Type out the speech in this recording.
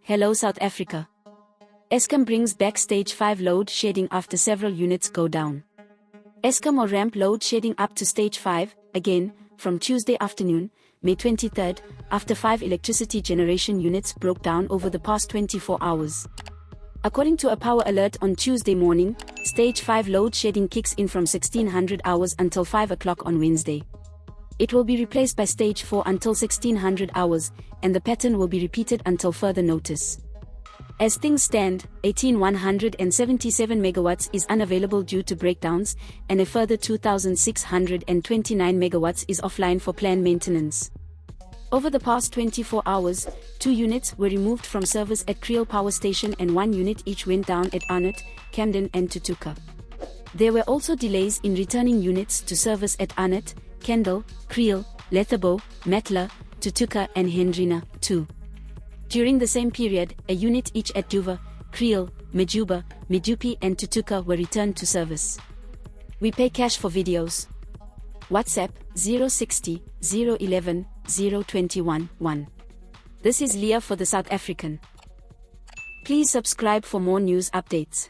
Hello South Africa. Eskom brings back stage 5 load shedding after several units go down. Eskom will ramp load shedding up to stage 5, again, from Tuesday afternoon, May 23, after 5 electricity generation units broke down over the past 24 hours. According to a power alert on Tuesday morning, stage 5 load shedding kicks in from 1600 hours until 5 o'clock on Wednesday. It will be replaced by stage 4 until 1600 hours, and the pattern will be repeated until further notice. As things stand, 1,177 megawatts is unavailable due to breakdowns, and a further 2,629 megawatts is offline for planned maintenance. Over the past 24 hours, 2 units were removed from service at Creel Power Station and 1 unit each went down at Arnott, Camden and Tutuka. There were also delays in returning units to service at Arnott, Kendal, Creel, Letherbo, Matla, Tutuka and Hendrina, too. During the same period, a unit each at Duva, Creel, Majuba, Medupi and Tutuka were returned to service. We pay cash for videos. WhatsApp 060 011 021 1. This is Leah for the South African. Please subscribe for more news updates.